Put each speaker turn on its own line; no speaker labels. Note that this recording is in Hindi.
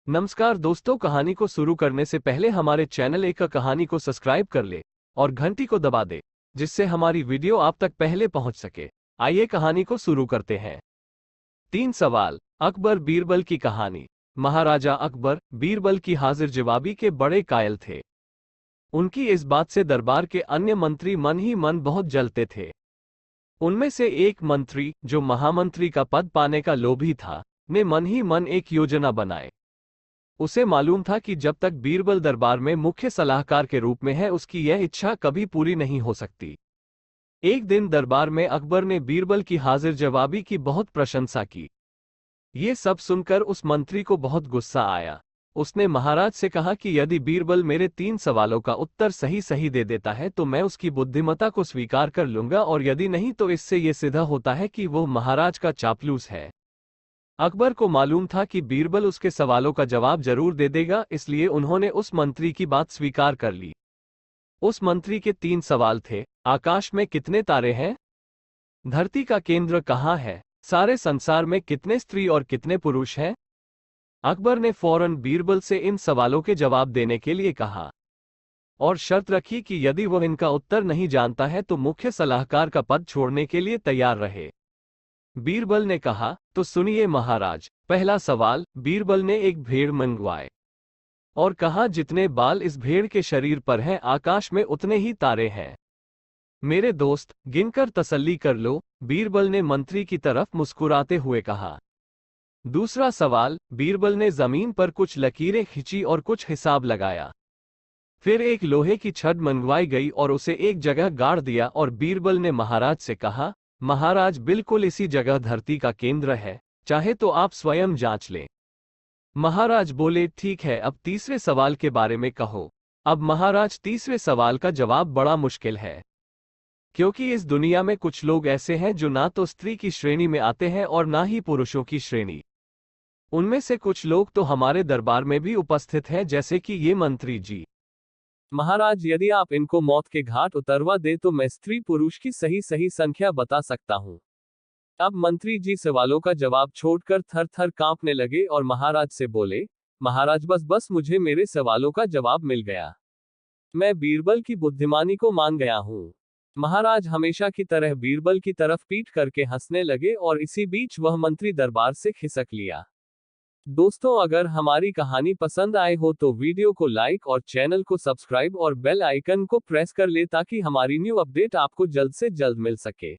नमस्कार दोस्तों, कहानी को शुरू करने से पहले हमारे चैनल एक कहानी को सब्सक्राइब कर ले और घंटी को दबा दे, जिससे हमारी वीडियो आप तक पहले पहुंच सके। आइए कहानी को शुरू करते हैं। 3 सवाल। अकबर बीरबल की कहानी। महाराजा अकबर बीरबल की हाजिर जवाबी के बड़े कायल थे। उनकी इस बात से दरबार के अन्य मंत्री मन ही मन बहुत जलते थे। उनमें से एक मंत्री, जो महामंत्री का पद पाने का लोभी था, ने मन ही मन एक योजना बनाई। उसे मालूम था कि जब तक बीरबल दरबार में मुख्य सलाहकार के रूप में है, उसकी यह इच्छा कभी पूरी नहीं हो सकती। एक दिन दरबार में अकबर ने बीरबल की हाजिर जवाबी की बहुत प्रशंसा की। ये सब सुनकर उस मंत्री को बहुत गुस्सा आया। उसने महाराज से कहा कि यदि बीरबल मेरे 3 सवालों का उत्तर सही सही दे देता है तो मैं उसकी बुद्धिमत्ता को स्वीकार कर लूंगा, और यदि नहीं तो इससे यह सिद्ध होता है कि वो महाराज का चापलूस है। अकबर को मालूम था कि बीरबल उसके सवालों का जवाब जरूर दे देगा, इसलिए उन्होंने उस मंत्री की बात स्वीकार कर ली। उस मंत्री के 3 सवाल थे। आकाश में कितने तारे हैं? धरती का केंद्र कहाँ है? सारे संसार में कितने स्त्री और कितने पुरुष हैं? अकबर ने फौरन बीरबल से इन सवालों के जवाब देने के लिए कहा और शर्त रखी कि यदि वह इनका उत्तर नहीं जानता है तो मुख्य सलाहकार का पद छोड़ने के लिए तैयार रहे। बीरबल ने कहा, तो सुनिए महाराज। पहला सवाल। बीरबल ने एक भेड़ मंगवाई और कहा, जितने बाल इस भेड़ के शरीर पर हैं, आकाश में उतने ही तारे हैं। मेरे दोस्त, गिनकर तसल्ली कर लो, बीरबल ने मंत्री की तरफ मुस्कुराते हुए कहा। दूसरा सवाल। बीरबल ने जमीन पर कुछ लकीरें खींची और कुछ हिसाब लगाया। फिर एक लोहे की छड़ मंगवाई गई और उसे एक जगह गाड़ दिया, और बीरबल ने महाराज से कहा, महाराज, बिल्कुल इसी जगह धरती का केंद्र है, चाहे तो आप स्वयं जांच लें। महाराज बोले, ठीक है, अब तीसरे सवाल के बारे में कहो। अब महाराज, तीसरे सवाल का जवाब बड़ा मुश्किल है, क्योंकि इस दुनिया में कुछ लोग ऐसे हैं जो ना तो स्त्री की श्रेणी में आते हैं और ना ही पुरुषों की श्रेणी। उनमें से कुछ लोग तो हमारे दरबार में भी उपस्थित हैं, जैसे कि ये मंत्री जी। महाराज, यदि आप इनको मौत के घाट उतरवा दे तो मैं स्त्री पुरुष की सही सही संख्या बता सकता हूं। अब मंत्री जी सवालों का जवाब छोड़कर थर थर कांपने लगे और महाराज से बोले, महाराज, बस बस, मुझे मेरे सवालों का जवाब मिल गया। मैं बीरबल की बुद्धिमानी को मान गया हूं। महाराज हमेशा की तरह बीरबल की तरफ पीट करके हंसने लगे और इसी बीच वह मंत्री दरबार से खिसक लिया। दोस्तों, अगर हमारी कहानी पसंद आए हो तो वीडियो को लाइक और चैनल को सब्सक्राइब और बेल आइकन को प्रेस कर ले, ताकि हमारी न्यू अपडेट आपको जल्द से जल्द मिल सके।